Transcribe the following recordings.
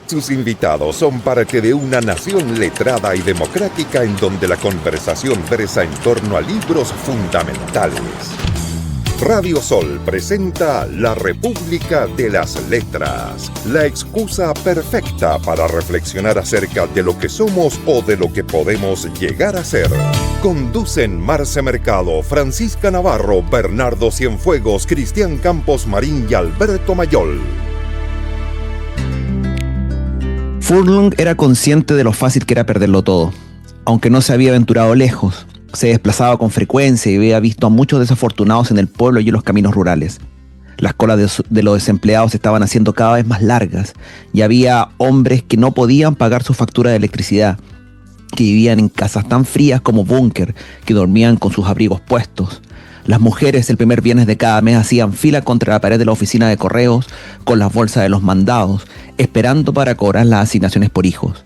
Sus invitados son parte de una nación letrada y democrática en donde la conversación versa en torno a libros fundamentales. Radio Sol presenta La República de las Letras, la excusa perfecta para reflexionar acerca de lo que somos o de lo que podemos llegar a ser. Conducen Marce Mercado, Francisca Navarro, Bernardo Cienfuegos, Cristian Campos Marín y Alberto Mayol. Furlong era consciente de lo fácil que era perderlo todo, aunque no se había aventurado lejos. Se desplazaba con frecuencia y había visto a muchos desafortunados en el pueblo y en los caminos rurales. Las colas de los desempleados se estaban haciendo cada vez más largas y había hombres que no podían pagar su factura de electricidad, que vivían en casas tan frías como búnker, que dormían con sus abrigos puestos. Las mujeres el primer viernes de cada mes hacían fila contra la pared de la oficina de correos con las bolsas de los mandados, esperando para cobrar las asignaciones por hijos.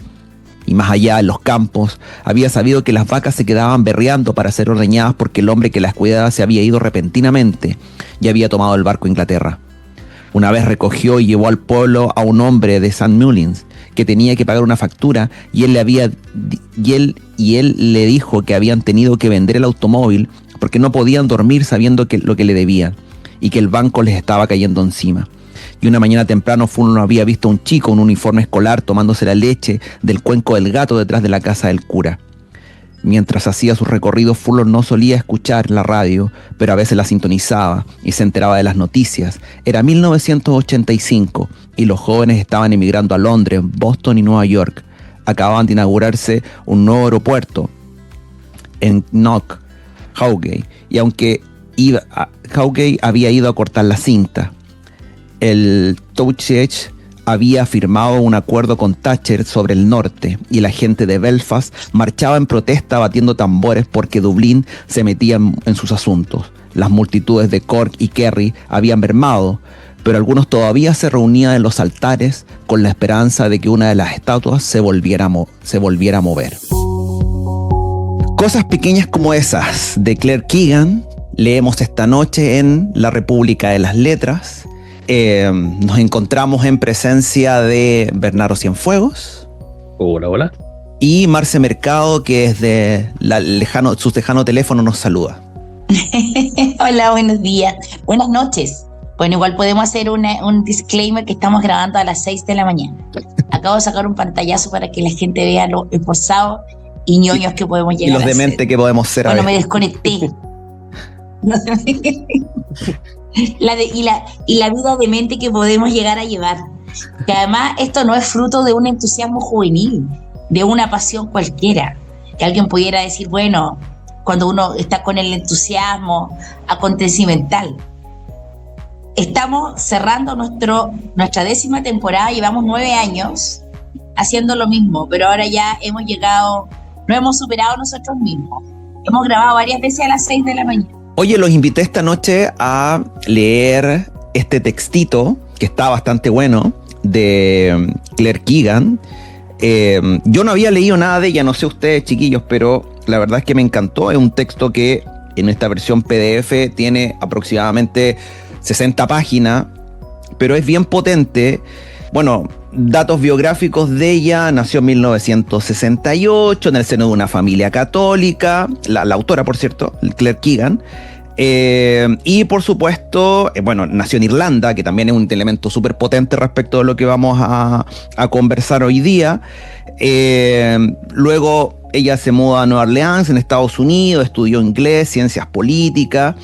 Y más allá, en los campos, había sabido que las vacas se quedaban berreando para ser ordeñadas porque el hombre que las cuidaba se había ido repentinamente y había tomado el barco a Inglaterra. Una vez recogió y llevó al pueblo a un hombre de St. Mullins que tenía que pagar una factura y él le dijo que habían tenido que vender el automóvil porque no podían dormir sabiendo lo que le debían y que el banco les estaba cayendo encima. Y una mañana temprano Furlong había visto a un chico en un uniforme escolar tomándose la leche del cuenco del gato detrás de la casa del cura. Mientras hacía sus recorridos, Furlong no solía escuchar la radio, pero a veces la sintonizaba y se enteraba de las noticias. Era 1985 y los jóvenes estaban emigrando a Londres, Boston y Nueva York. Acababan de inaugurarse un nuevo aeropuerto en Knock, Howgate, y aunque Howgate había ido a cortar la cinta, el Taoiseach había firmado un acuerdo con Thatcher sobre el norte y la gente de Belfast marchaba en protesta batiendo tambores porque Dublín se metía en sus asuntos. Las multitudes de Cork y Kerry habían mermado, pero algunos todavía se reunían en los altares con la esperanza de que una de las estatuas se volviera a mover. Cosas pequeñas como esas de Claire Keegan leemos esta noche en La República de las Letras. Nos encontramos en presencia de Bernardo Cienfuegos. Hola, hola. Y Marce Mercado, que desde su lejano teléfono nos saluda. Hola, buenos días. Buenas noches. Bueno, igual podemos hacer un disclaimer que estamos grabando a las 6 de la mañana. Acabo de sacar un pantallazo para que la gente vea lo esforzados y ñoños que podemos llegar a ser. Y los dementes que podemos ser. Bueno, me desconecté. Y la vida de mente que podemos llegar a llevar. Que además esto no es fruto de un entusiasmo juvenil, de una pasión cualquiera. Que alguien pudiera decir, bueno, cuando uno está con el entusiasmo acontecimental. Estamos cerrando nuestra 10ª temporada, llevamos 9 años haciendo lo mismo, pero ahora ya hemos llegado, nos hemos superado nosotros mismos. Hemos grabado varias veces a las 6 de la mañana. Oye, los invité esta noche a leer este textito, que está bastante bueno, de Claire Keegan. Yo no había leído nada de ella, no sé ustedes, chiquillos, pero la verdad es que me encantó. Es un texto que en esta versión PDF tiene aproximadamente 60 páginas, pero es bien potente. Bueno, datos biográficos de ella: nació en 1968 en el seno de una familia católica, la autora, por cierto, Claire Keegan, y por supuesto, bueno, nació en Irlanda, que también es un elemento súper potente respecto de lo que vamos a conversar hoy día. Luego ella se muda a Nueva Orleans, en Estados Unidos, estudió inglés, ciencias políticas,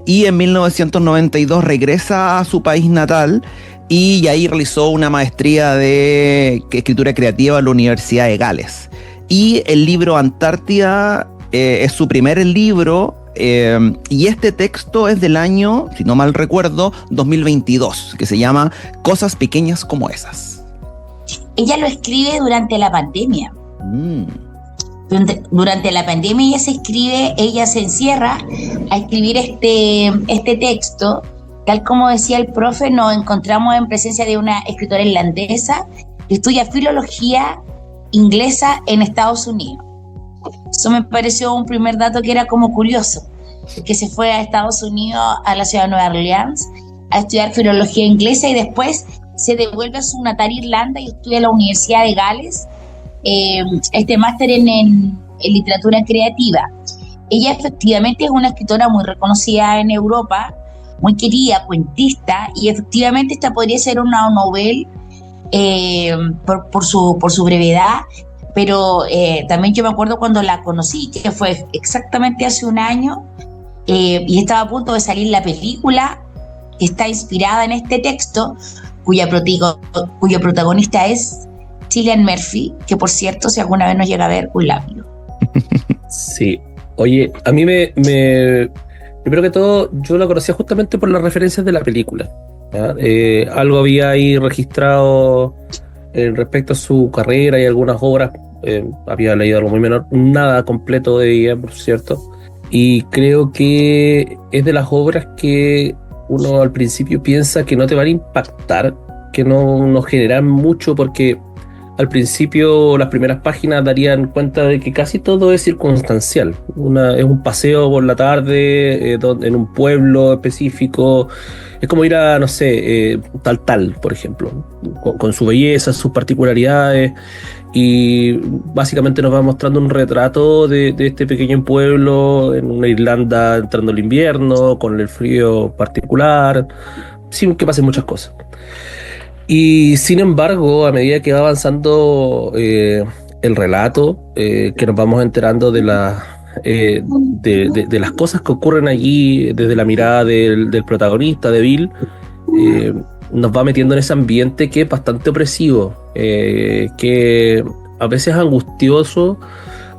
y en 1992 regresa a su país natal y ahí realizó una maestría de escritura creativa en la Universidad de Gales. Y el libro Antártida es su primer libro, y este texto es del año, si no mal recuerdo, 2022, que se llama Cosas pequeñas como esas. Ella lo escribe durante la pandemia. Durante la pandemia ella se encierra a escribir este texto. Tal como decía el profe, nos encontramos en presencia de una escritora irlandesa que estudia filología inglesa en Estados Unidos. Eso me pareció un primer dato que era como curioso, que se fue a Estados Unidos, a la ciudad de Nueva Orleans, a estudiar filología inglesa y después se devuelve a su natal Irlanda y estudia en la Universidad de Gales este máster en literatura creativa. Ella efectivamente es una escritora muy reconocida en Europa, muy querida, cuentista, y efectivamente esta podría ser una novela por su brevedad, pero también yo me acuerdo cuando la conocí, que fue exactamente hace un año, y estaba a punto de salir la película que está inspirada en este texto, cuyo protagonista es Cillian Murphy, que por cierto, si alguna vez nos llega a ver, un labio. Sí, oye, a mí primero que todo, yo la conocía justamente por las referencias de la película, ¿ya? Algo había ahí registrado respecto a su carrera y algunas obras, había leído algo muy menor, nada completo de ella, por cierto, y creo que es de las obras que uno al principio piensa que no te van a impactar, que no generan mucho, porque al principio las primeras páginas darían cuenta de que casi todo es circunstancial. Es un paseo por la tarde en un pueblo específico. Es como ir a, no sé, tal, por ejemplo, con su belleza, sus particularidades, y básicamente nos va mostrando un retrato de este pequeño pueblo en una Irlanda entrando el invierno, con el frío particular, sin que pasen muchas cosas. Y sin embargo, a medida que va avanzando el relato, que nos vamos enterando de las cosas que ocurren allí desde la mirada del protagonista, de Bill, nos va metiendo en ese ambiente que es bastante opresivo, que a veces es angustioso,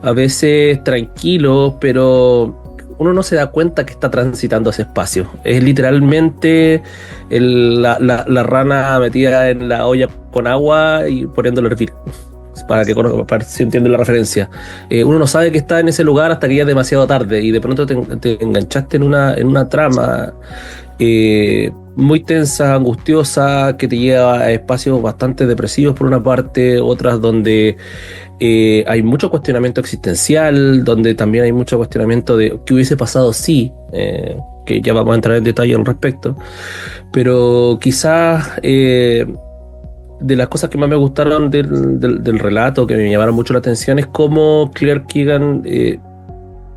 a veces tranquilo, pero uno no se da cuenta que está transitando ese espacio. Es literalmente la rana metida en la olla con agua y poniéndolo a hervir, para que se entienda la referencia. Uno no sabe que está en ese lugar hasta que ya es demasiado tarde y de pronto te enganchaste en una trama muy tensa, angustiosa, que te lleva a espacios bastante depresivos por una parte, otras donde hay mucho cuestionamiento existencial, donde también hay mucho cuestionamiento de qué hubiese pasado si, que ya vamos a entrar en detalle al respecto, pero quizás de las cosas que más me gustaron del relato, que me llamaron mucho la atención, es cómo Claire Keegan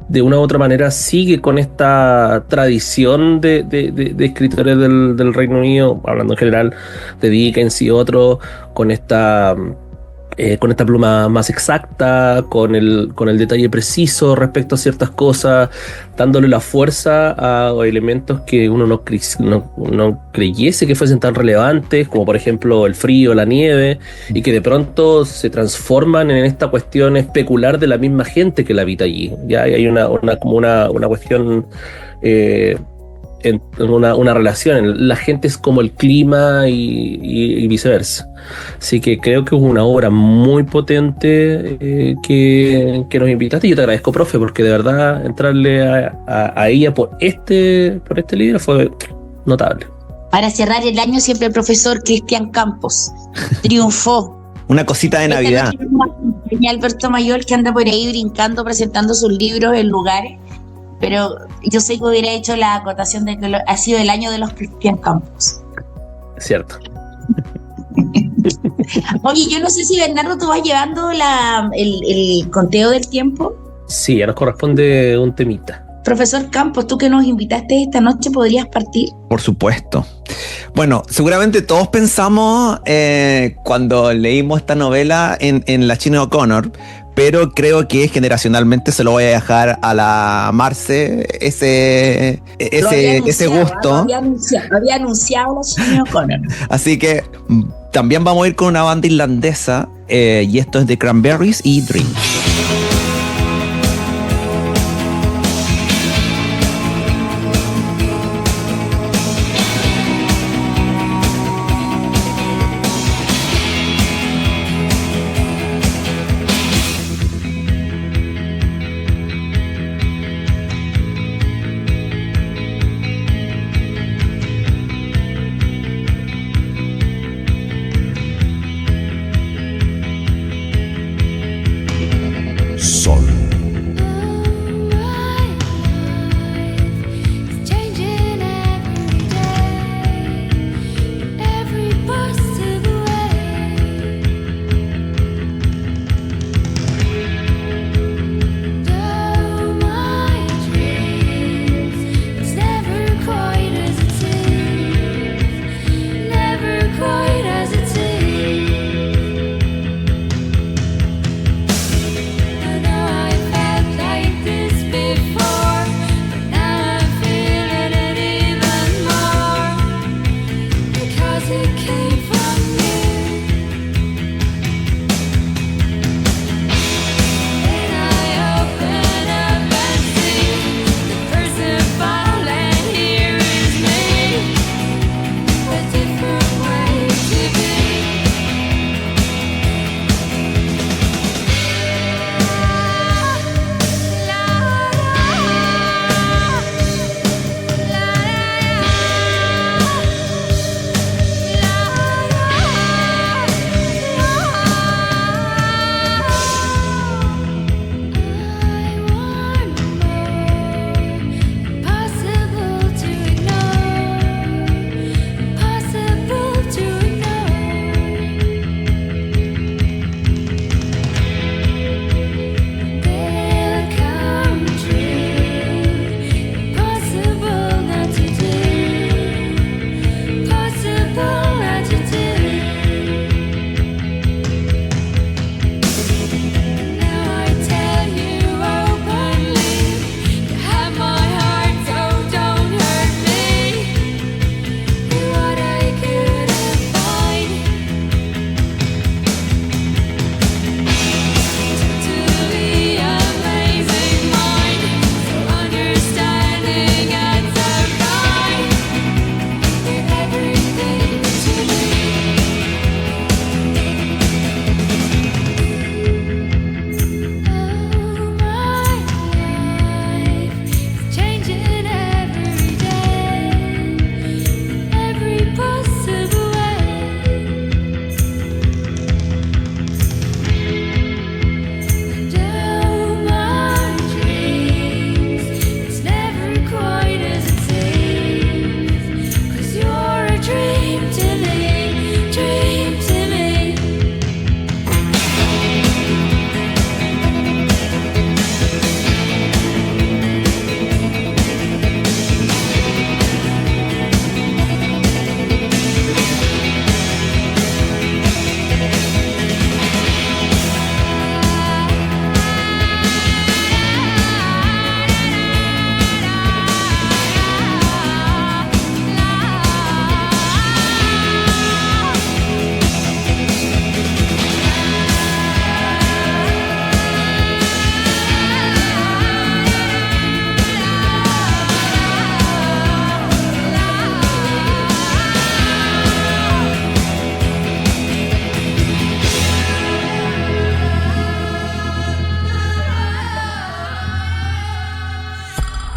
de una u otra manera sigue con esta tradición de escritores del Reino Unido, hablando en general de Dickens y otros, con esta pluma más exacta, con el detalle preciso respecto a ciertas cosas, dándole la fuerza a elementos que uno no creyese que fuesen tan relevantes, como por ejemplo el frío, la nieve, y que de pronto se transforman en esta cuestión especular de la misma gente que la habita allí. Ya hay una cuestión en una relación. La gente es como el clima y viceversa. Así que creo que es una obra muy potente que nos invitaste. Y yo te agradezco, profe, porque de verdad entrarle a ella por este libro fue notable. Para cerrar el año, siempre el profesor Cristian Campos triunfó. Una cosita de Navidad. Y Alberto Mayor, que anda por ahí brincando, presentando sus libros en lugares. Pero yo sé que hubiera hecho la acotación de que ha sido el año de los Cristian Campos. Cierto. Oye, yo no sé si, Bernardo, tú vas llevando el conteo del tiempo. Sí, ya nos corresponde un temita. Profesor Campos, tú que nos invitaste esta noche, ¿podrías partir? Por supuesto. Bueno, seguramente todos pensamos cuando leímos esta novela en la Sinéad O'Connor, pero creo que generacionalmente se lo voy a dejar a la Marce ese gusto. Había anunciado la Sinéad O'Connor. Así que también vamos a ir con una banda irlandesa, y esto es de Cranberries y Dream.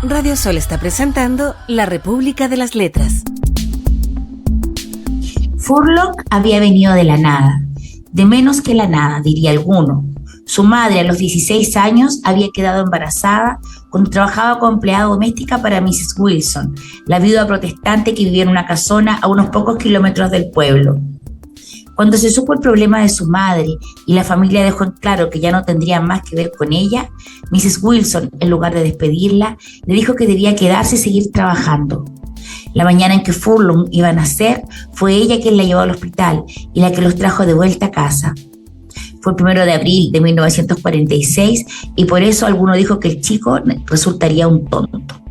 Radio Sol está presentando La República de las Letras. Furlong había venido de la nada, de menos que la nada, diría alguno. Su madre, a los 16 años, había quedado embarazada cuando trabajaba como empleada doméstica para Mrs. Wilson, la viuda protestante que vivía en una casona a unos pocos kilómetros del pueblo. Cuando se supo el problema de su madre y la familia dejó en claro que ya no tendría más que ver con ella, Mrs. Wilson, en lugar de despedirla, le dijo que debía quedarse y seguir trabajando. La mañana en que Furlong iba a nacer, fue ella quien la llevó al hospital y la que los trajo de vuelta a casa. Fue el 1 de abril de 1946 y por eso alguno dijo que el chico resultaría un tonto.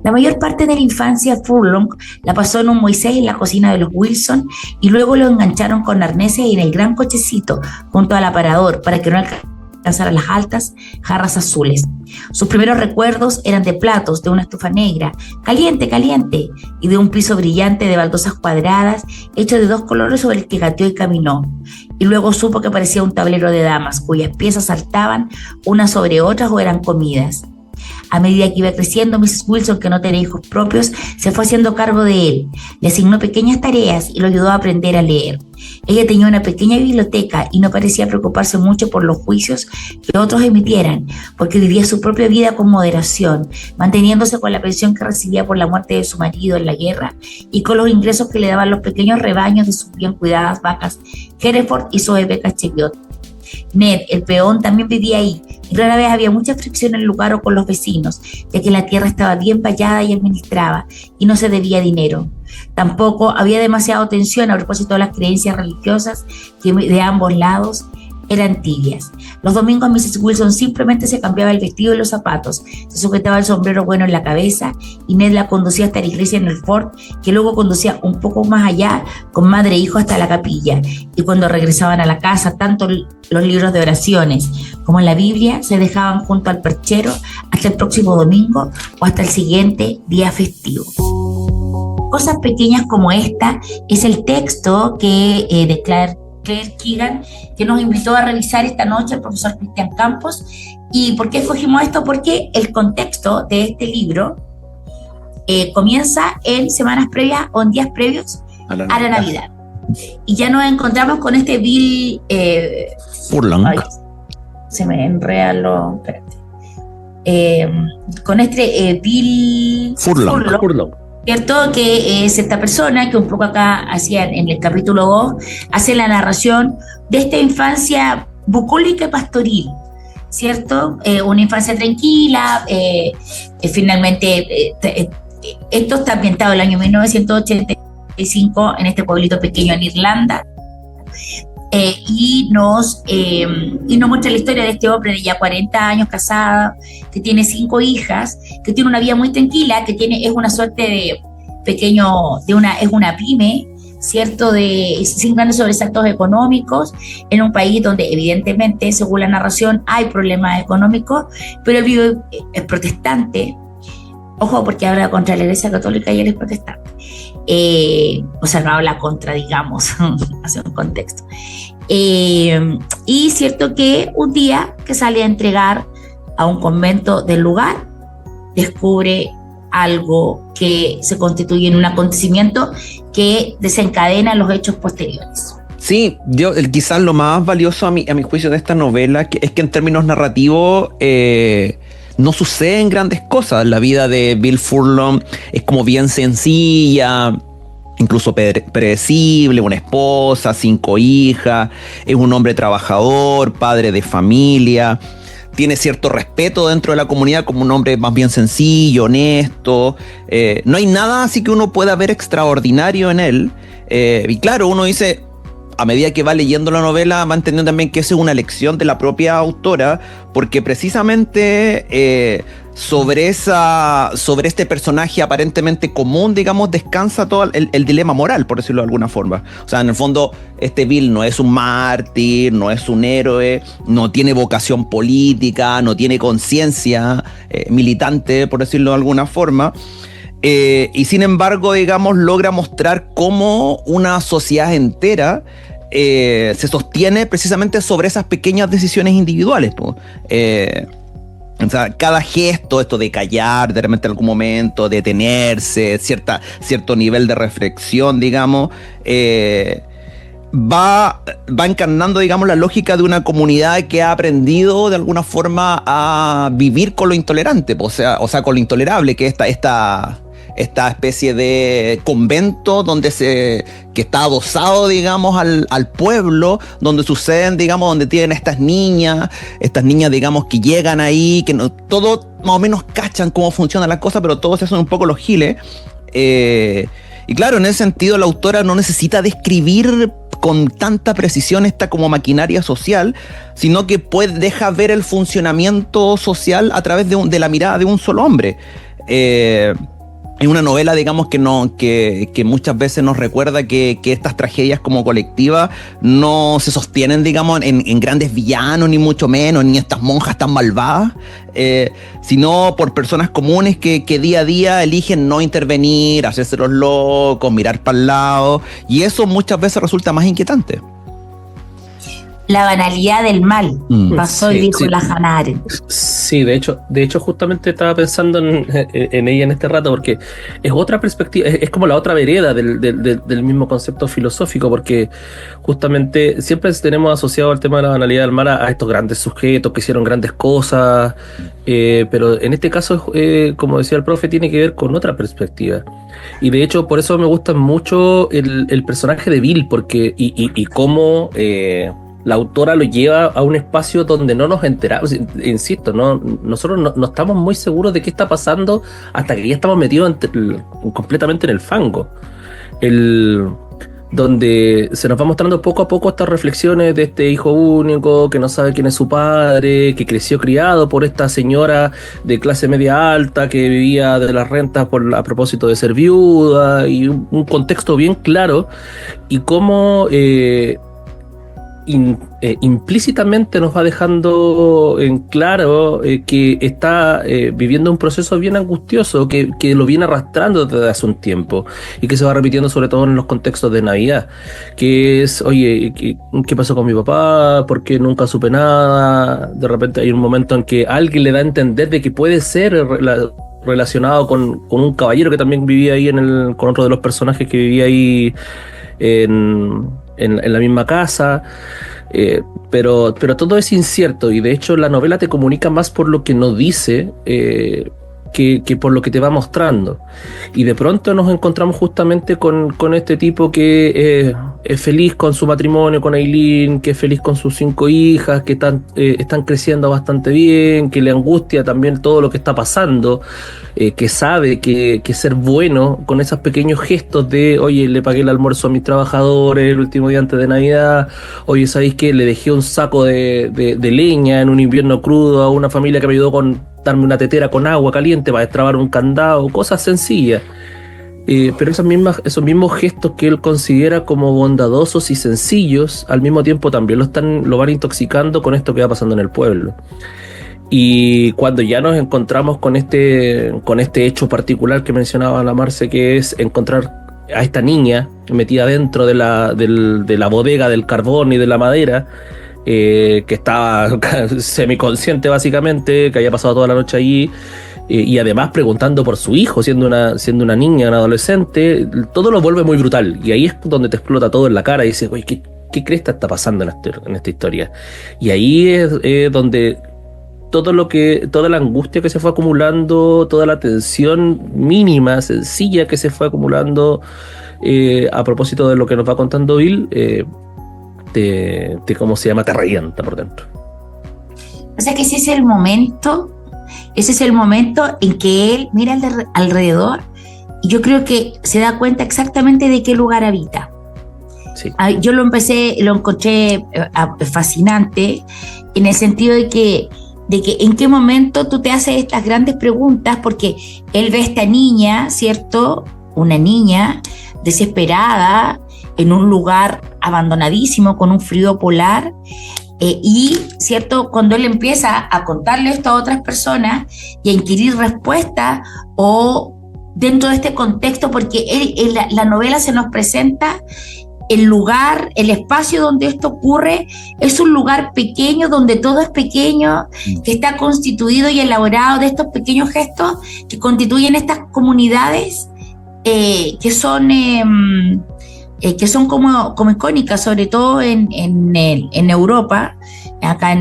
La mayor parte de la infancia Furlong la pasó en un Moisés en la cocina de los Wilson y luego lo engancharon con arneses en el gran cochecito junto al aparador para que no alcanzara las altas jarras azules. Sus primeros recuerdos eran de platos, de una estufa negra, caliente, caliente, y de un piso brillante de baldosas cuadradas hecho de 2 colores sobre el que gateó y caminó. Y luego supo que parecía un tablero de damas cuyas piezas saltaban unas sobre otras o eran comidas. A medida que iba creciendo, Mrs. Wilson, que no tenía hijos propios, se fue haciendo cargo de él. Le asignó pequeñas tareas y lo ayudó a aprender a leer. Ella tenía una pequeña biblioteca y no parecía preocuparse mucho por los juicios que otros emitieran, porque vivía su propia vida con moderación, manteniéndose con la pensión que recibía por la muerte de su marido en la guerra y con los ingresos que le daban los pequeños rebaños de sus bien cuidadas vacas Hereford y Soebecas Cheviot. Ned, el peón, también vivía ahí y rara vez había mucha fricción en el lugar o con los vecinos, ya que la tierra estaba bien vallada y administrada y no se debía dinero. Tampoco había demasiada tensión a propósito de las creencias religiosas que de ambos lados eran tibias. Los domingos Mrs. Wilson simplemente se cambiaba el vestido y los zapatos, se sujetaba el sombrero bueno en la cabeza y Ned la conducía hasta la iglesia en el fort, que luego conducía un poco más allá con madre e hijo hasta la capilla. Y cuando regresaban a la casa, tanto los libros de oraciones como la Biblia se dejaban junto al perchero hasta el próximo domingo o hasta el siguiente día festivo. Cosas pequeñas como esta es el texto que de Claire Keegan, que nos invitó a revisar esta noche el profesor Cristian Campos. ¿Y por qué escogimos esto? Porque el contexto de este libro comienza en semanas previas o en días previos a la Navidad. Y ya nos encontramos con este Bill Furlong. Ay, se me enreda lo... Espérate. Con este Bill Furlong, ¿cierto? Que es esta persona que un poco acá hacía en el capítulo 2, hace la narración de esta infancia bucólica y pastoril, ¿cierto? Una infancia tranquila, finalmente esto está ambientado en el año 1985 en este pueblito pequeño en Irlanda. Y nos muestra la historia de este hombre de ya 40 años casado, que tiene 5 hijas, que tiene una vida muy tranquila, que es una suerte de pequeño, es una pyme, ¿cierto? Sin grandes sobresaltos económicos, en un país donde evidentemente, según la narración, hay problemas económicos, pero él vive, es protestante. Ojo, porque habla contra la Iglesia Católica y él es protestante. O sea, no habla contra, digamos, hace un contexto. Y cierto que un día que sale a entregar a un convento del lugar, descubre algo que se constituye en un acontecimiento que desencadena los hechos posteriores. Sí, quizás lo más valioso a mi juicio de esta novela es que en términos narrativos no suceden grandes cosas. La vida de Bill Furlong es como bien sencilla, incluso predecible, una esposa, 5 hijas, es un hombre trabajador, padre de familia, tiene cierto respeto dentro de la comunidad como un hombre más bien sencillo, honesto, no hay nada así que uno pueda ver extraordinario en él, y claro, uno dice, a medida que va leyendo la novela, va entendiendo también que esa es una lección de la propia autora, porque precisamente sobre este personaje aparentemente común, digamos, descansa todo el dilema moral, por decirlo de alguna forma. O sea, en el fondo, este Bill no es un mártir, no es un héroe, no tiene vocación política, no tiene conciencia militante, por decirlo de alguna forma. Y sin embargo, digamos, logra mostrar cómo una sociedad entera se sostiene precisamente sobre esas pequeñas decisiones individuales. O sea, cada gesto, esto de callar de repente en algún momento, detenerse, cierto nivel de reflexión, digamos, va encarnando, digamos, la lógica de una comunidad que ha aprendido de alguna forma a vivir con lo intolerante, o sea, con lo intolerable, que esta especie de convento que está adosado, digamos, al pueblo, donde suceden, digamos, donde tienen estas niñas, digamos, que llegan ahí, que no, todo más o menos cachan cómo funcionan las cosas, pero todos se hacen un poco los giles. Y claro, en ese sentido la autora no necesita describir con tanta precisión esta como maquinaria social, sino que deja ver el funcionamiento social a través de la mirada de un solo hombre. Es una novela, digamos, que muchas veces nos recuerda que estas tragedias como colectivas no se sostienen, digamos, en grandes villanos, ni mucho menos, ni estas monjas tan malvadas, sino por personas comunes que día a día eligen no intervenir, hacerse los locos, mirar para el lado, y eso muchas veces resulta más inquietante. La banalidad del mal, pasó y dijo la Hannah Arendt. Sí, de hecho justamente estaba pensando en ella en este rato, porque es otra perspectiva, es como la otra vereda del mismo concepto filosófico, porque justamente siempre tenemos asociado el tema de la banalidad del mal a estos grandes sujetos que hicieron grandes cosas, pero en este caso, como decía el profe, tiene que ver con otra perspectiva. Y de hecho por eso me gusta mucho el personaje de Bill, porque y cómo la autora lo lleva a un espacio donde no nos enteramos, insisto, nosotros no estamos muy seguros de qué está pasando hasta que ya estamos metidos completamente en el fango. Donde se nos va mostrando poco a poco estas reflexiones de este hijo único que no sabe quién es su padre, que creció criado por esta señora de clase media alta que vivía de las rentas a propósito de ser viuda, y un contexto bien claro, y cómo implícitamente nos va dejando en claro que está viviendo un proceso bien angustioso que lo viene arrastrando desde hace un tiempo y que se va repitiendo sobre todo en los contextos de Navidad, que es, oye, ¿qué pasó con mi papá? ¿Por qué nunca supe nada? De repente hay un momento en que alguien le da a entender de que puede ser relacionado con un caballero que también vivía ahí con otro de los personajes que vivía ahí en la misma casa, pero todo es incierto, y de hecho la novela te comunica más por lo que no dice que por lo que te va mostrando, y de pronto nos encontramos justamente con este tipo que es feliz con su matrimonio con Aileen, que es feliz con sus 5 hijas, que están creciendo bastante bien, que le angustia también todo lo que está pasando, que sabe que ser bueno con esos pequeños gestos de, oye, le pagué el almuerzo a mis trabajadores el último día antes de Navidad, oye, ¿sabéis qué? Le dejé un saco de leña en un invierno crudo a una familia que me ayudó con darme una tetera con agua caliente para destrabar un candado, cosas sencillas. Pero esos mismos gestos que él considera como bondadosos y sencillos, al mismo tiempo también lo van intoxicando con esto que va pasando en el pueblo. Y cuando ya nos encontramos con este hecho particular que mencionaba la Marce, que es encontrar a esta niña metida dentro de la bodega del carbón y de la madera, que estaba semiconsciente básicamente, que había pasado toda la noche allí, y además preguntando por su hijo, siendo una niña, una adolescente, todo lo vuelve muy brutal, y ahí es donde te explota todo en la cara y dices, oye, ¿qué cresta está pasando en esta historia? Y ahí es donde toda la angustia que se fue acumulando, toda la tensión mínima, sencilla que se fue acumulando, a propósito de lo que nos va contando Bill, ¿cómo se llama? Te revienta por dentro. O sea que ese es el momento en que él mira alrededor, y yo creo que se da cuenta exactamente de qué lugar habita. Sí. Yo lo encontré fascinante, en el sentido de que en qué momento tú te haces estas grandes preguntas, porque él ve a esta niña, ¿cierto? Una niña desesperada en un lugar abandonadísimo con un frío polar, y cierto, cuando él empieza a contarle esto a otras personas y a inquirir respuestas, o dentro de este contexto, porque la novela se nos presenta el lugar, el espacio donde esto ocurre es un lugar pequeño, donde todo es pequeño, que está constituido y elaborado de estos pequeños gestos que constituyen estas comunidades que son como icónicas, sobre todo en Europa. Acá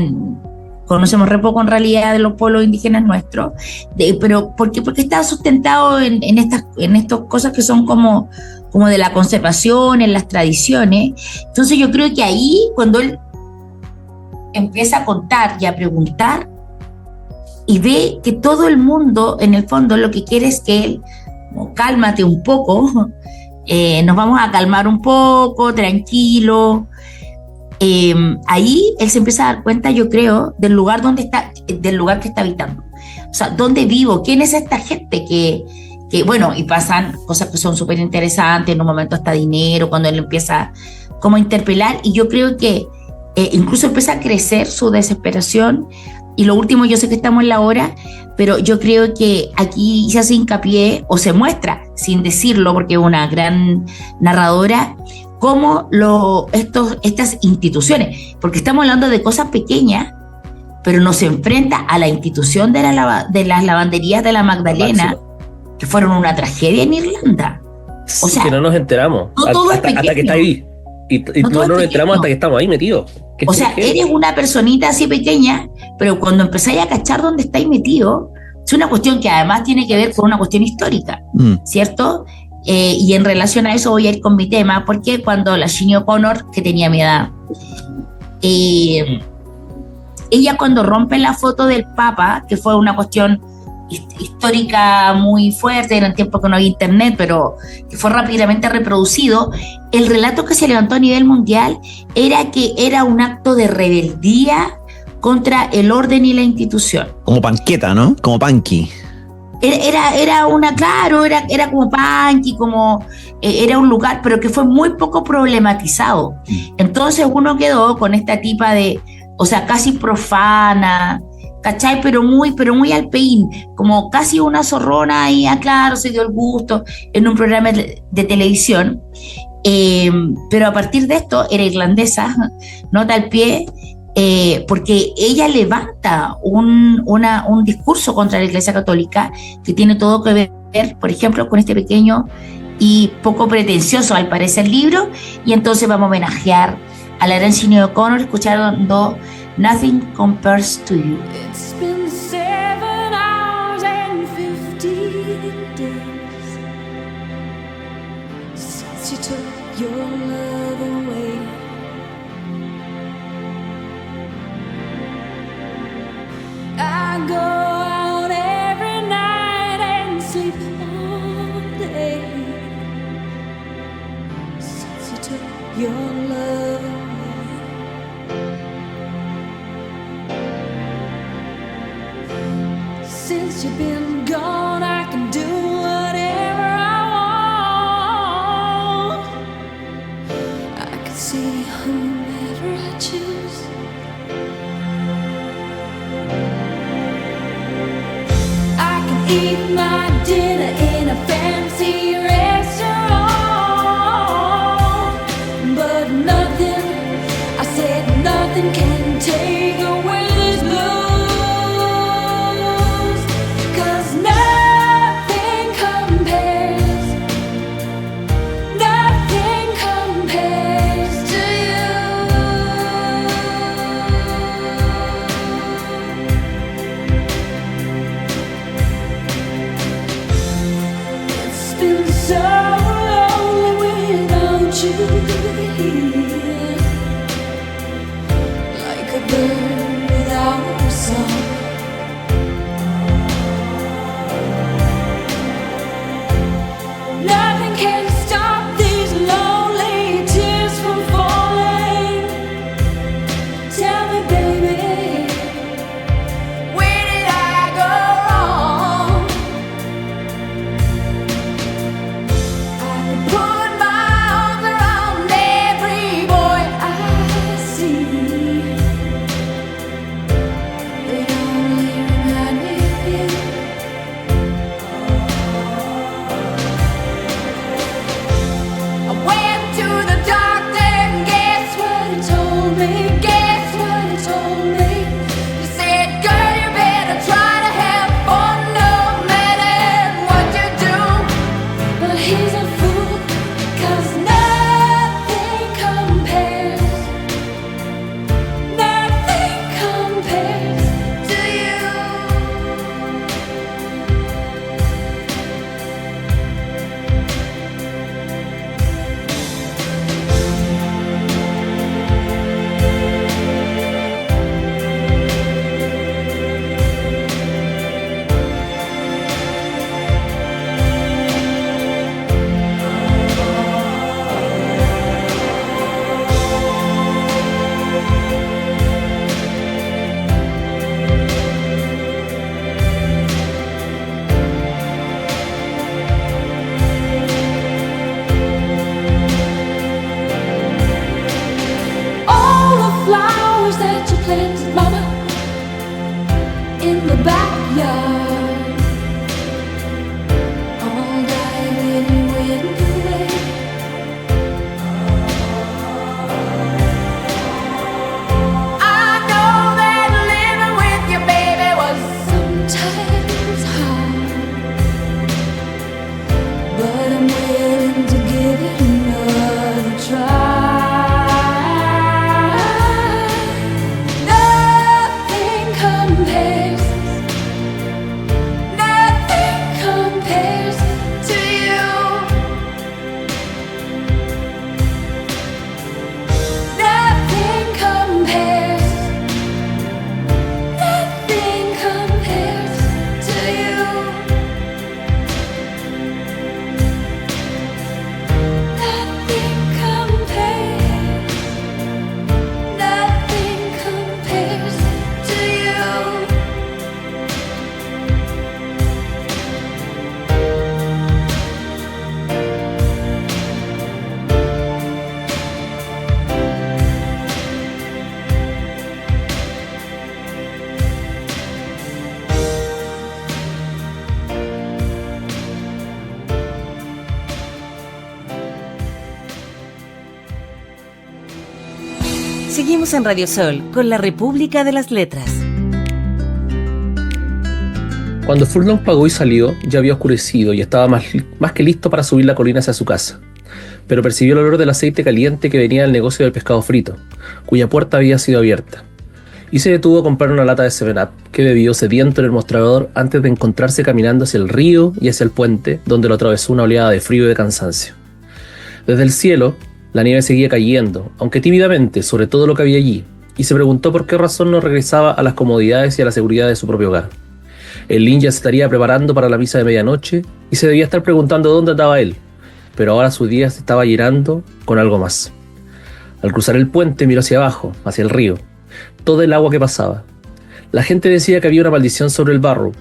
conocemos re poco en realidad de los pueblos indígenas nuestros, pero porque está sustentado en estas cosas que son como de la conservación, en las tradiciones. Entonces yo creo que ahí, cuando él empieza a contar y a preguntar y ve que todo el mundo, en el fondo, lo que quiere es que él, cálmate un poco, nos vamos a calmar un poco, tranquilo. Ahí él se empieza a dar cuenta, yo creo, del lugar que está habitando. O sea, ¿dónde vivo? ¿Quién es esta gente que bueno, y pasan cosas que son súper interesantes, en un momento hasta dinero, cuando él empieza como a interpelar, y yo creo que incluso empieza a crecer su desesperación. Y lo último, yo sé que estamos en la hora, pero yo creo que aquí se hace hincapié, o se muestra, sin decirlo, porque es una gran narradora, cómo estas instituciones, porque estamos hablando de cosas pequeñas, pero nos enfrenta a la institución de las lavanderías de la Magdalena, que fueron una tragedia en Irlanda. O sea, que no nos enteramos hasta que está ahí. Y no nos enteramos hasta que estamos ahí metidos. O sea, eres una personita así pequeña, pero cuando empezáis a cachar dónde estáis metidos, es una cuestión que además tiene que ver con una cuestión histórica, ¿cierto? Y en relación a eso voy a ir con mi tema, porque cuando la Sinead O'Connor, que tenía mi edad, ella cuando rompe la foto del Papa, que fue una cuestión histórica muy fuerte, en el tiempo que no había internet, pero que fue rápidamente reproducido, el relato que se levantó a nivel mundial era que era un acto de rebeldía contra el orden y la institución. Como panqueta, ¿no? Como panqui. Era como punky, como era un lugar, pero que fue muy poco problematizado. Entonces uno quedó con esta tipa de, o sea, casi profana, ¿cachai? Pero muy alpeín, como casi una zorrona y claro, se dio el gusto en un programa de televisión. Pero a partir de esto era irlandesa, nota al pie, porque ella levanta un discurso contra la Iglesia Católica que tiene todo que ver, por ejemplo, con este pequeño y poco pretencioso al parecer libro. Y entonces vamos a homenajear a la gran Sinead O'Connor escuchando Nothing Compares to You. It's been 7 hours and 50 days since you took your love away. I go out every night and sleep all day since you took your love away. Since you've been gone, I can do whatever I want. I can see whomever I choose. I can eat my dinner in a fancy restaurant, but nothing, I said nothing can take away this blues. So lonely without you here, like a bird without a song. Nothing can stop these lonely tears from falling. Tell me, baby, where did I go wrong? Put my arms around every boy I see. me. Guess what he told me? He said, girl, you better try to have fun no matter what you do. But he's a fool, 'cause nothing compares to you. All the flowers that you planted, mama, in the backyard, all died when you went away. I know that living with your baby was sometimes hard, but I'm willing to give it another try. Nothing compares to you. Nothing compares to you. Nothing compares to you. Seguimos en Radio Sol con la República de las Letras. Cuando Furlong pagó y salió, ya había oscurecido y estaba más que listo para subir la colina hacia su casa. Pero percibió el olor del aceite caliente que venía del negocio del pescado frito, cuya puerta había sido abierta. Y se detuvo a comprar una lata de 7-Up, que bebió sediento en el mostrador antes de encontrarse caminando hacia el río y hacia el puente, donde lo atravesó una oleada de frío y de cansancio. Desde el cielo, la nieve seguía cayendo, aunque tímidamente, sobre todo lo que había allí, y se preguntó por qué razón no regresaba a las comodidades y a la seguridad de su propio hogar. El ninja se estaría preparando para la misa de medianoche y se debía estar preguntando dónde andaba él, pero ahora su día se estaba llenando con algo más. Al cruzar el puente miró hacia abajo, hacia el río, todo el agua que pasaba. La gente decía que había una maldición sobre el Barrow.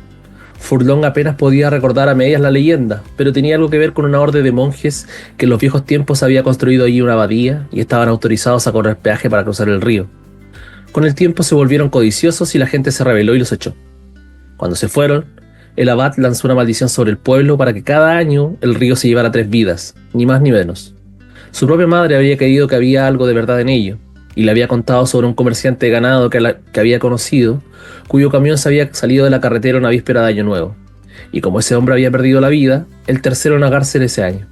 Furlong apenas podía recordar a medias la leyenda, pero tenía algo que ver con una orden de monjes que en los viejos tiempos había construido allí una abadía y estaban autorizados a cobrar peaje para cruzar el río. Con el tiempo se volvieron codiciosos y la gente se rebeló y los echó. Cuando se fueron, el abad lanzó una maldición sobre el pueblo para que cada año el río se llevara 3 vidas, ni más ni menos. Su propia madre había creído que había algo de verdad en ello, y le había contado sobre un comerciante de ganado que había conocido, cuyo camión se había salido de la carretera una víspera de Año Nuevo, y como ese hombre había perdido la vida, el tercero en ahogarse ese año.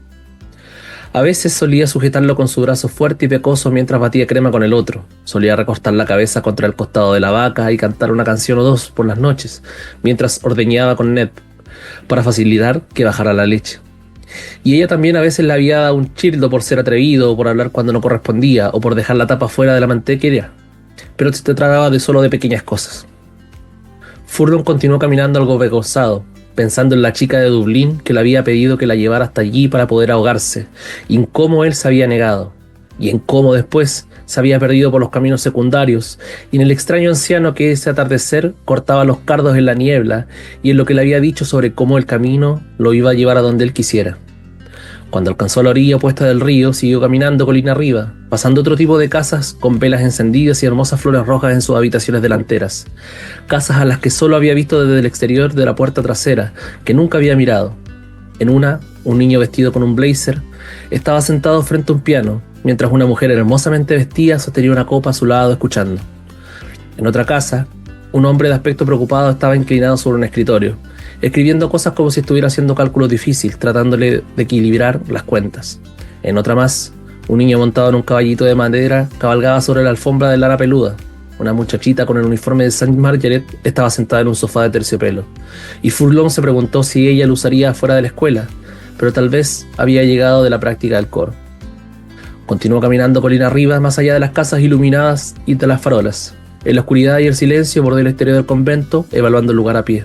A veces solía sujetarlo con su brazo fuerte y pecoso mientras batía crema con el otro, solía recostar la cabeza contra el costado de la vaca y cantar una canción o dos por las noches, mientras ordeñaba con Ned, para facilitar que bajara la leche. Y ella también a veces le había dado un chirdo por ser atrevido, o por hablar cuando no correspondía, o por dejar la tapa fuera de la mantequilla, pero se trataba solo de pequeñas cosas. Furlong continuó caminando algo avergonzado, pensando en la chica de Dublín que le había pedido que la llevara hasta allí para poder ahogarse, y en cómo él se había negado, y en cómo después se había perdido por los caminos secundarios, y en el extraño anciano que ese atardecer cortaba los cardos en la niebla, y en lo que le había dicho sobre cómo el camino lo iba a llevar a donde él quisiera. Cuando alcanzó la orilla opuesta del río, siguió caminando colina arriba, pasando otro tipo de casas con velas encendidas y hermosas flores rojas en sus habitaciones delanteras. Casas a las que solo había visto desde el exterior de la puerta trasera, que nunca había mirado. En una, un niño vestido con un blazer estaba sentado frente a un piano, mientras una mujer hermosamente vestida sostenía una copa a su lado escuchando. En otra casa, un hombre de aspecto preocupado estaba inclinado sobre un escritorio, escribiendo cosas como si estuviera haciendo cálculos difíciles, tratándole de equilibrar las cuentas. En otra más, un niño montado en un caballito de madera cabalgaba sobre la alfombra de lana peluda. Una muchachita con el uniforme de Saint Margaret estaba sentada en un sofá de terciopelo, y Furlong se preguntó si ella lo usaría fuera de la escuela, pero tal vez había llegado de la práctica del coro. Continuó caminando colina arriba, más allá de las casas iluminadas y de las farolas. En la oscuridad y el silencio bordó el exterior del convento, evaluando el lugar a pie.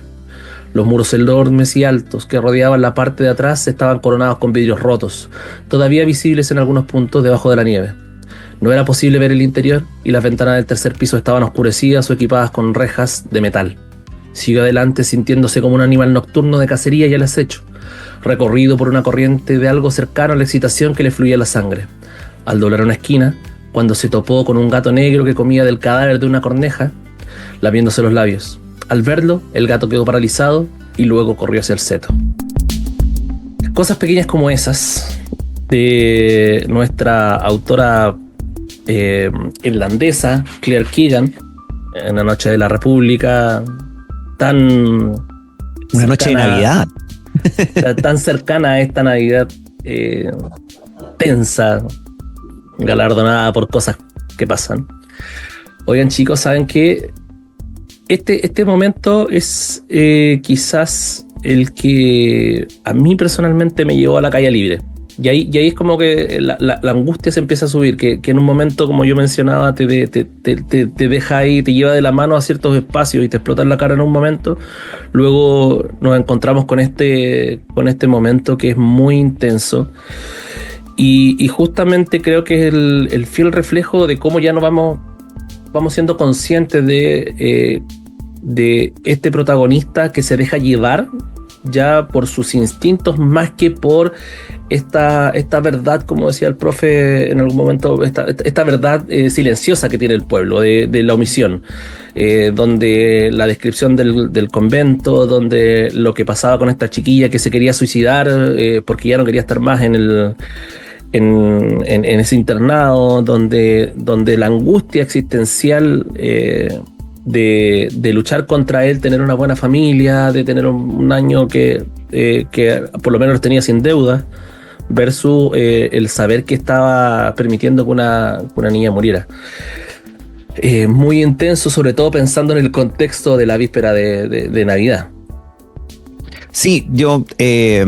Los muros enormes y altos que rodeaban la parte de atrás estaban coronados con vidrios rotos, todavía visibles en algunos puntos debajo de la nieve. No era posible ver el interior y las ventanas del tercer piso estaban oscurecidas o equipadas con rejas de metal. Siguió adelante sintiéndose como un animal nocturno de cacería y al acecho, recorrido por una corriente de algo cercano a la excitación que le fluía en la sangre. Al doblar una esquina, cuando se topó con un gato negro que comía del cadáver de una corneja, lamiéndose los labios. Al verlo, el gato quedó paralizado y luego corrió hacia el seto. Cosas pequeñas como esas de nuestra autora irlandesa, Claire Keegan, en la noche de la República, una noche de Navidad. Tan cercana a esta Navidad tensa, galardonada por cosas que pasan. Oigan, chicos, ¿saben qué? Este momento es quizás el que a mí personalmente me llevó a la calle libre. Y ahí es como que la angustia se empieza a subir, que en un momento, como yo mencionaba, te deja ahí, te lleva de la mano a ciertos espacios y te explota en la cara en un momento. Luego nos encontramos con este momento que es muy intenso. Y justamente creo que es el fiel reflejo de cómo ya nos vamos siendo conscientes de este protagonista que se deja llevar ya por sus instintos más que por esta verdad, como decía el profe en algún momento, esta verdad silenciosa que tiene el pueblo, de la omisión, donde la descripción del convento, donde lo que pasaba con esta chiquilla que se quería suicidar porque ya no quería estar más en ese internado, donde la angustia existencial de luchar contra él, tener una buena familia, de tener un año que por lo menos tenía sin deuda, versus el saber que estaba permitiendo que una niña muriera. Muy intenso, sobre todo pensando en el contexto de la víspera de Navidad. Sí, es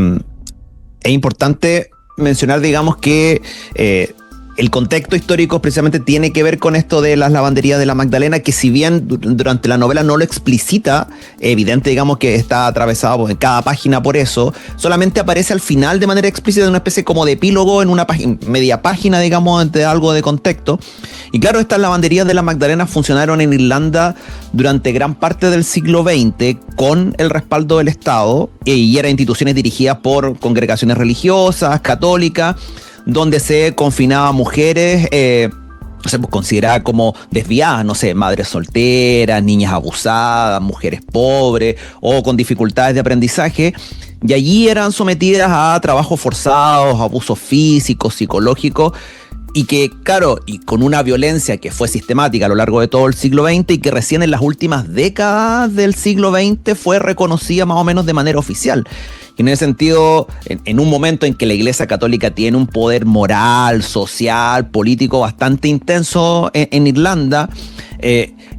importante mencionar, digamos, que el contexto histórico precisamente tiene que ver con esto de las lavanderías de la Magdalena, que si bien durante la novela no lo explicita, evidente, digamos, que está atravesado en cada página por eso, solamente aparece al final de manera explícita en una especie como de epílogo en una media página, digamos, de algo de contexto. Y claro, estas lavanderías de la Magdalena funcionaron en Irlanda durante gran parte del siglo XX con el respaldo del Estado, y eran instituciones dirigidas por congregaciones religiosas, católicas, donde se confinaba a mujeres, no sé, pues consideradas como desviadas, no sé, madres solteras, niñas abusadas, mujeres pobres o con dificultades de aprendizaje, y allí eran sometidas a trabajos forzados, abusos físicos, psicológicos, y que, claro, y con una violencia que fue sistemática a lo largo de todo el siglo XX y que recién en las últimas décadas del siglo XX fue reconocida más o menos de manera oficial. Y en ese sentido, en un momento en que la Iglesia Católica tiene un poder moral, social, político bastante intenso en Irlanda,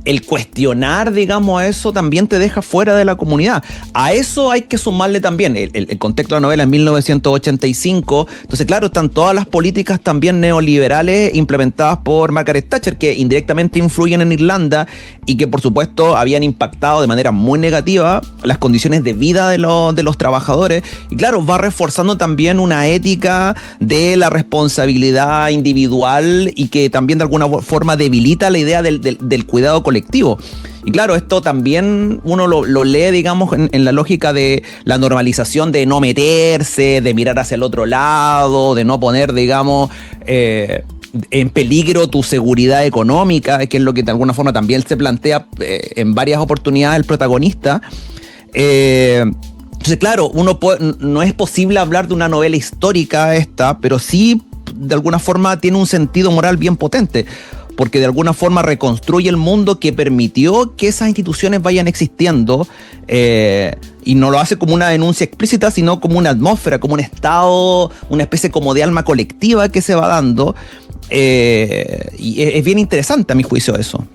el cuestionar, digamos, eso también te deja fuera de la comunidad. A eso hay que sumarle también el contexto de la novela en 1985. Entonces, claro, están todas las políticas también neoliberales implementadas por Margaret Thatcher, que indirectamente influyen en Irlanda y que, por supuesto, habían impactado de manera muy negativa las condiciones de vida de los trabajadores. Y claro, va reforzando también una ética de la responsabilidad individual y que también de alguna forma debilita la idea del cuidado colectivo. Y claro, esto también uno lo lee, digamos, en la lógica de la normalización de no meterse, de mirar hacia el otro lado, de no poner, digamos, en peligro tu seguridad económica, que es lo que de alguna forma también se plantea en varias oportunidades el protagonista. Entonces, claro, no es posible hablar de una novela histórica esta, pero sí de alguna forma tiene un sentido moral bien potente, porque de alguna forma reconstruye el mundo que permitió que esas instituciones vayan existiendo, y no lo hace como una denuncia explícita, sino como una atmósfera, como un estado, una especie como de alma colectiva que se va dando, y es bien interesante a mi juicio eso.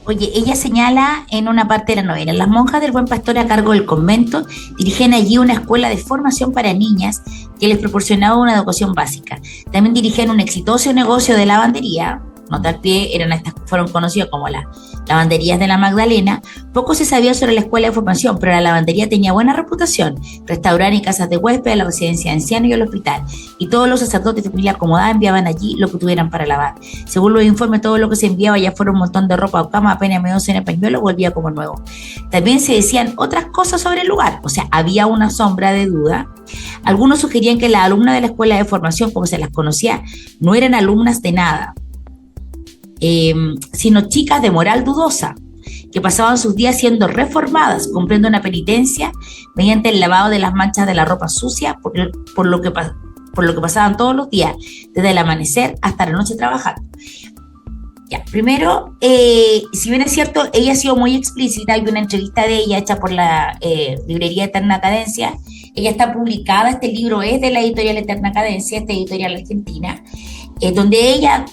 Oye, ella señala en una parte de la novela, las monjas del Buen Pastor a cargo del convento dirigen allí una escuela de formación para niñas que les proporcionaba una educación básica. También dirigen un exitoso negocio de lavandería. Nota al pie, fueron conocidas como las lavanderías de la Magdalena. Poco se sabía sobre la escuela de formación, pero la lavandería tenía buena reputación. Restaurantes y casas de huéspedes, la residencia de ancianos y el hospital. Y todos los sacerdotes de familia acomodada enviaban allí lo que tuvieran para lavar. Según los informes, todo lo que se enviaba, ya fuera un montón de ropa o cama, apenas medio en el pañuelo, volvía como nuevo. También se decían otras cosas sobre el lugar, o sea, había una sombra de duda. Algunos sugerían que las alumnas de la escuela de formación, como se las conocía, no eran alumnas de nada, sino chicas de moral dudosa, que pasaban sus días siendo reformadas, cumpliendo una penitencia mediante el lavado de las manchas de la ropa sucia, por lo que pasaban todos los días, desde el amanecer hasta la noche trabajando. Ya, primero, si bien es cierto, ella ha sido muy explícita, hay una entrevista de ella hecha por la librería Eterna Cadencia. Ella está publicada, este libro es de la editorial Eterna Cadencia, esta editorial argentina, donde ella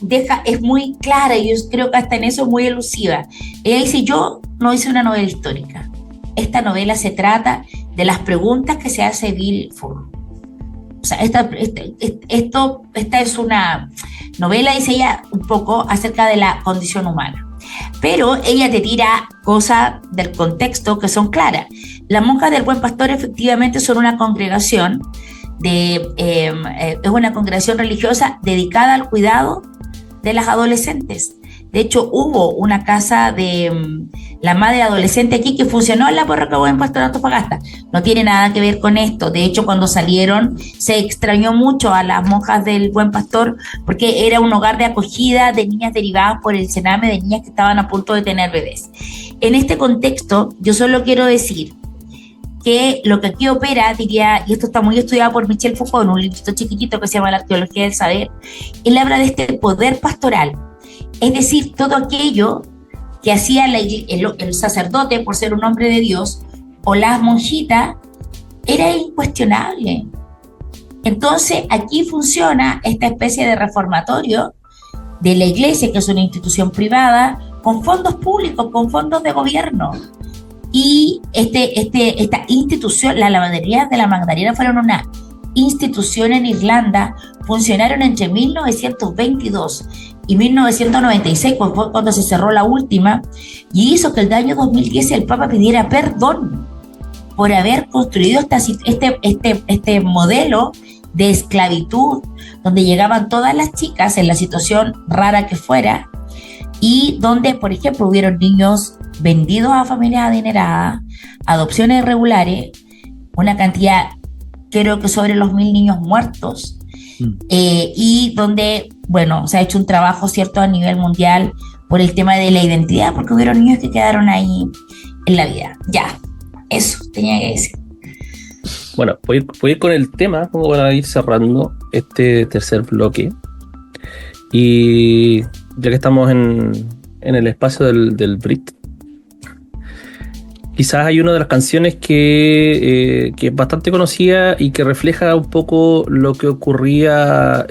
es muy clara, y yo creo que hasta en eso es muy elusiva. Ella dice, yo no hice una novela histórica, esta novela se trata de las preguntas que se hace Bill Furr. O sea, esta es una novela, dice ella, un poco acerca de la condición humana. Pero ella te tira cosas del contexto que son claras. Las monjas del Buen Pastor efectivamente son una congregación es una congregación religiosa dedicada al cuidado de las adolescentes. De hecho, hubo una casa de la madre adolescente aquí que funcionó en la parroquia Buen Pastor Antofagasta. No tiene nada que ver con esto. De hecho, cuando salieron, se extrañó mucho a las monjas del Buen Pastor porque era un hogar de acogida de niñas derivadas por el Sename, de niñas que estaban a punto de tener bebés. En este contexto, yo solo quiero decir que lo que aquí opera, diría, y esto está muy estudiado por Michel Foucault en un librito chiquitito que se llama La Arqueología del Saber, él habla de este poder pastoral, es decir, todo aquello que hacía el sacerdote por ser un hombre de Dios o las monjitas era incuestionable. Entonces aquí funciona esta especie de reformatorio de la iglesia, que es una institución privada, con fondos públicos, con fondos de gobierno. Y esta institución, las lavanderías de la Magdalena fueron una institución en Irlanda, funcionaron entre 1922 y 1996, cuando se cerró la última, y hizo que el año 2010 el Papa pidiera perdón por haber construido este modelo de esclavitud, donde llegaban todas las chicas en la situación rara que fuera, y donde, por ejemplo, hubieron niños vendidos a familias adineradas, adopciones irregulares, una cantidad, creo que sobre los 1.000 niños muertos, y donde, bueno, se ha hecho un trabajo, cierto, a nivel mundial por el tema de la identidad, porque hubieron niños que quedaron ahí en la vida. Ya, eso tenía que decir. Bueno, voy a ir con el tema, como para ir cerrando este tercer bloque. Y ya que estamos en el espacio del Brit, quizás hay una de las canciones que es bastante conocida y que refleja un poco lo que ocurría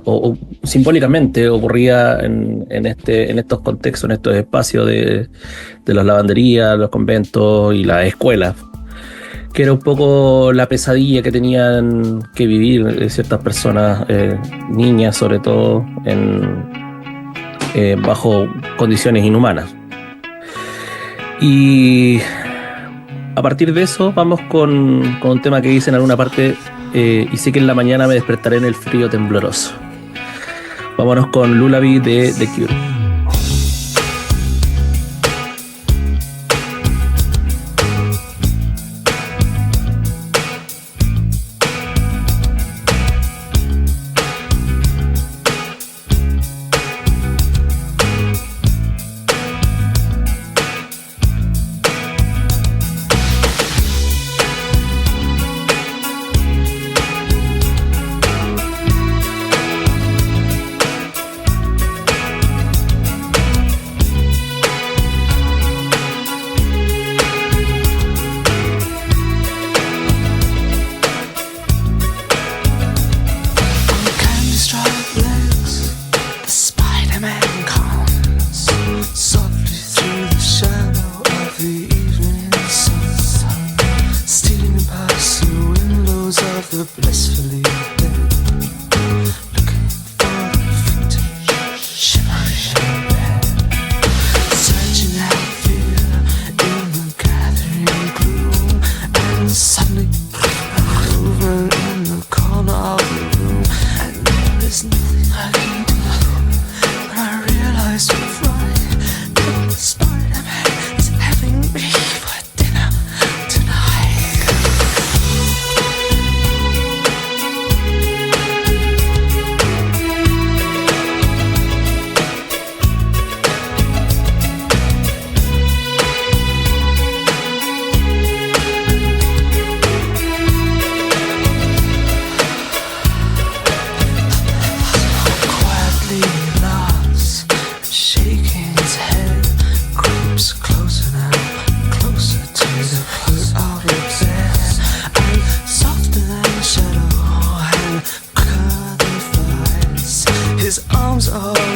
o simbólicamente ocurría en estos contextos, en estos espacios de las lavanderías, los conventos y las escuelas, que era un poco la pesadilla que tenían que vivir ciertas personas, niñas sobre todo, bajo condiciones inhumanas. Y a partir de eso vamos con un tema que dice en alguna parte, y sé que en la mañana me despertaré en el frío tembloroso. Vámonos con Lullaby de The Cure.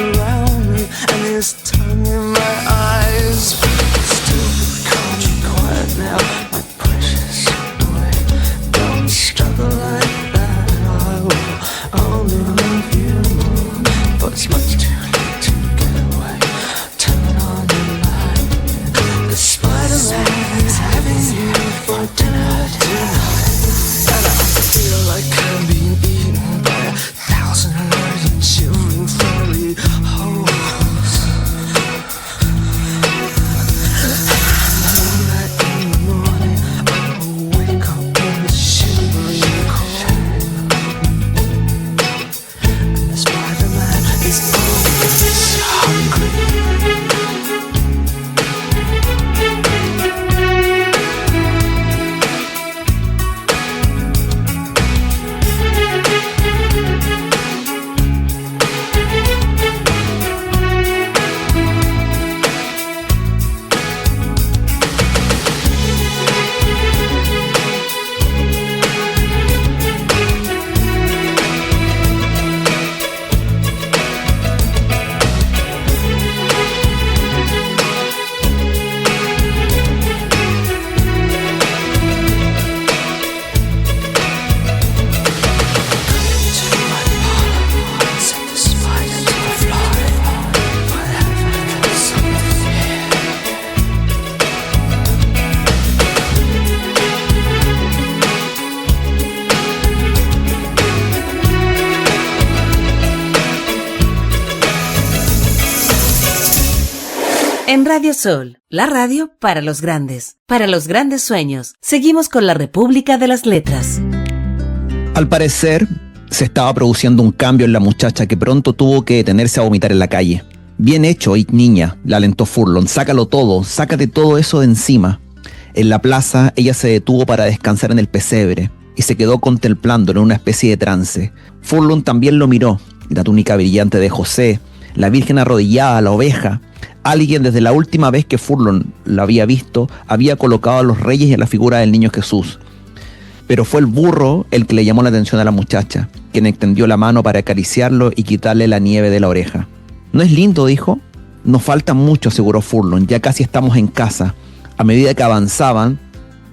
around me and his tongue in my eyes. Still calm and quiet now, my precious boy. Don't struggle like that, I will only love you more. But it's much too late to get away. Turn on the light. The Spider-Man is having you for dinner tonight. And I feel like I'm being eaten by 1,000 allergic children friendly holes. That in the morning I will wake up in the shivering cold. And the Spider-Man is always hungry. En Radio Sol, la radio para los grandes sueños. Seguimos con la República de las Letras. Al parecer, se estaba produciendo un cambio en la muchacha que pronto tuvo que detenerse a vomitar en la calle. Bien hecho, niña, la alentó Furlong. Sácalo todo, sácate todo eso de encima. En la plaza, ella se detuvo para descansar en el pesebre y se quedó contemplándolo en una especie de trance. Furlong también lo miró. La túnica brillante de José, la Virgen arrodillada, la oveja. Alguien desde la última vez que Furlong la había visto había colocado a los reyes y a la figura del niño Jesús. Pero fue el burro el que le llamó la atención a la muchacha, quien extendió la mano para acariciarlo y quitarle la nieve de la oreja. ¿No es lindo?, dijo. Nos falta mucho, aseguró Furlong, ya casi estamos en casa. A medida que avanzaban,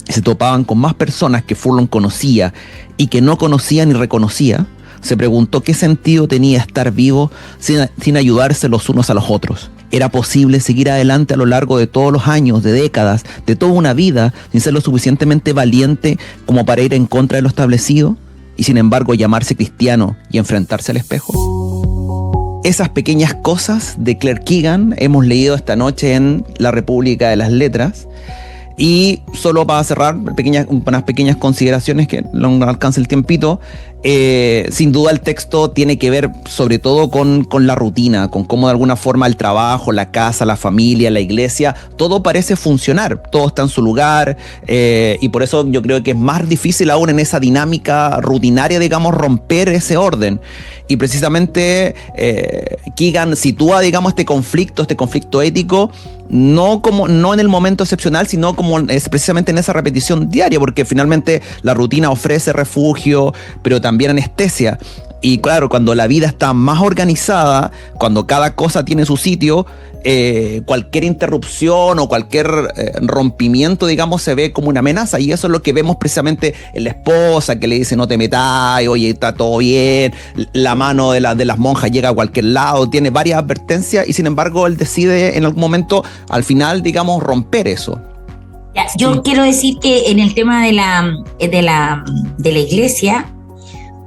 se topaban con más personas que Furlong conocía y que no conocía ni reconocía. Se preguntó qué sentido tenía estar vivo sin ayudarse los unos a los otros. ¿Era posible seguir adelante a lo largo de todos los años, de décadas, de toda una vida, sin ser lo suficientemente valiente como para ir en contra de lo establecido? Y sin embargo llamarse cristiano y enfrentarse al espejo. Esas pequeñas cosas de Claire Keegan hemos leído esta noche en La República de las Letras. Y solo para cerrar, unas pequeñas consideraciones que no alcanza el tiempito. Sin duda el texto tiene que ver sobre todo con la rutina, con cómo de alguna forma el trabajo, la casa, la familia, la iglesia, todo parece funcionar, todo está en su lugar, y por eso yo creo que es más difícil aún en esa dinámica rutinaria, digamos, romper ese orden. Y precisamente Keegan sitúa, digamos, este conflicto ético no en el momento excepcional, sino como es precisamente en esa repetición diaria, porque finalmente la rutina ofrece refugio, pero también anestesia. Y claro, cuando la vida está más organizada, cuando cada cosa tiene su sitio, cualquier interrupción o cualquier rompimiento, digamos, se ve como una amenaza. Y eso es lo que vemos precisamente en la esposa, que le dice no te metas, oye, está todo bien. La mano de las monjas llega a cualquier lado, tiene varias advertencias y sin embargo él decide en algún momento, al final, digamos, romper eso. Ya, yo quiero decir que en el tema de la iglesia,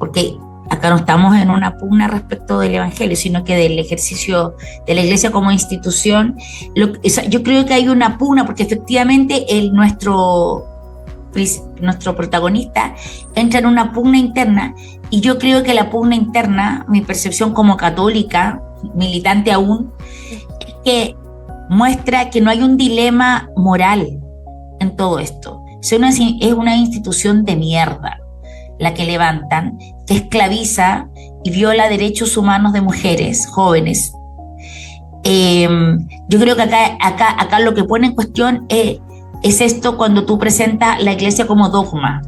porque acá no estamos en una pugna respecto del evangelio, sino que del ejercicio de la iglesia como institución, yo creo que hay una pugna, porque efectivamente nuestro protagonista entra en una pugna interna, y yo creo que la pugna interna, mi percepción como católica, militante aún, es que muestra que no hay un dilema moral en todo esto. Es una institución de mierda la que levantan, que esclaviza y viola derechos humanos de mujeres jóvenes. Yo creo que acá lo que pone en cuestión es esto, cuando tú presentas la iglesia como dogma,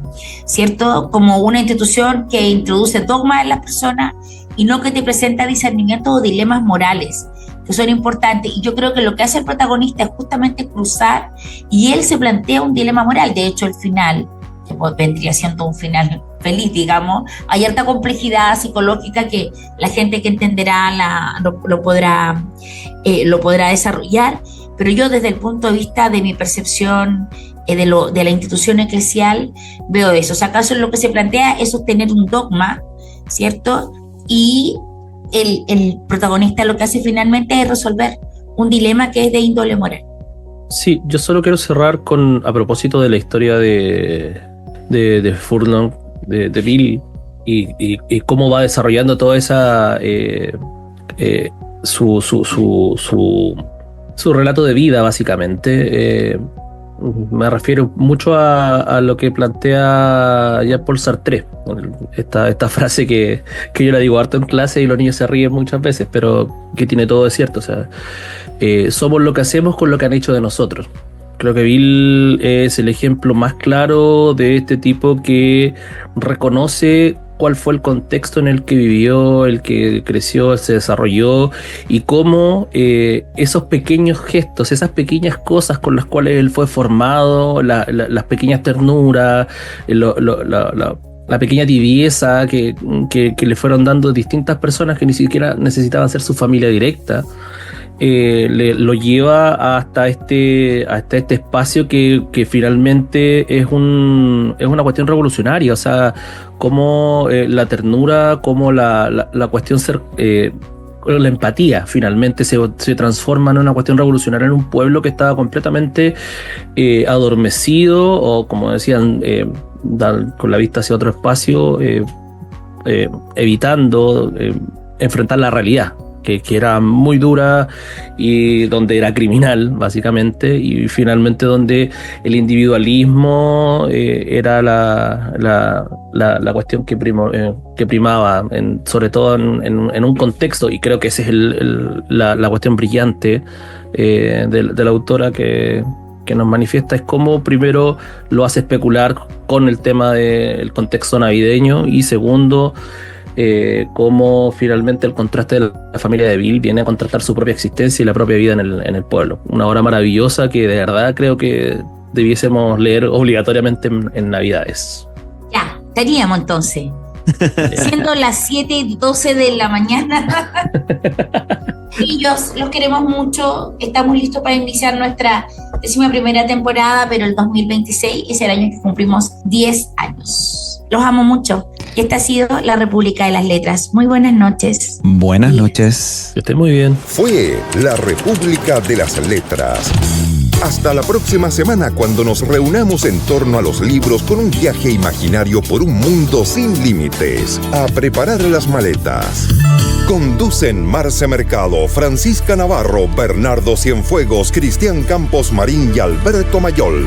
¿cierto? Como una institución que introduce dogma en las personas y no que te presenta discernimientos o dilemas morales, que son importantes. Y yo creo que lo que hace el protagonista es justamente cruzar, y él se plantea un dilema moral. De hecho, el final, que vendría siendo un final feliz, digamos, hay harta complejidad psicológica que la gente que entenderá lo podrá desarrollar, pero yo desde el punto de vista de mi percepción de la institución eclesial veo eso. O sea, acaso lo que se plantea es sostener un dogma, ¿cierto? Y el protagonista lo que hace finalmente es resolver un dilema que es de índole moral. Sí, yo solo quiero cerrar a propósito de la historia de Furlong, de Bill, y cómo va desarrollando toda esa su relato de vida, básicamente. Me refiero mucho a lo que plantea Jean-Paul Sartre, esta frase que yo la digo harto en clase y los niños se ríen muchas veces, pero que tiene todo de cierto. O sea, somos lo que hacemos con lo que han hecho de nosotros. Creo que Bill es el ejemplo más claro de este tipo que reconoce cuál fue el contexto en el que vivió, el que creció, se desarrolló, y cómo esos pequeños gestos, esas pequeñas cosas con las cuales él fue formado, las pequeñas ternuras, la pequeña tibieza que le fueron dando distintas personas que ni siquiera necesitaban ser su familia directa, lo lleva hasta este espacio que finalmente es una cuestión revolucionaria. O sea, como la ternura, como la cuestión la empatía finalmente se transforma en una cuestión revolucionaria en un pueblo que estaba completamente adormecido, o como decían, con la vista hacia otro espacio, evitando enfrentar la realidad, que era muy dura y donde era criminal, básicamente, y finalmente donde el individualismo era la cuestión que primaba, sobre todo en un contexto, y creo que esa es la cuestión brillante de la autora que nos manifiesta, es cómo primero lo hace especular con el tema del contexto navideño, y segundo, cómo finalmente el contraste de la familia de Bill viene a contrastar su propia existencia y la propia vida en el pueblo. Una obra maravillosa que de verdad creo que debiésemos leer obligatoriamente en Navidades. Ya, estaríamos entonces. Siendo las 7:12 de la mañana. Niños, los queremos mucho. Estamos listos para iniciar nuestra 11ª temporada, pero el 2026 es el año que cumplimos 10 años. Los amo mucho. Y esta ha sido la República de las Letras. Muy buenas noches. Buenas noches. Que esté muy bien. Fue la República de las Letras. Hasta la próxima semana, cuando nos reunamos en torno a los libros con un viaje imaginario por un mundo sin límites. A preparar las maletas. Conducen Marce Mercado, Francisca Navarro, Bernardo Cienfuegos, Cristian Campos Marín y Alberto Mayol.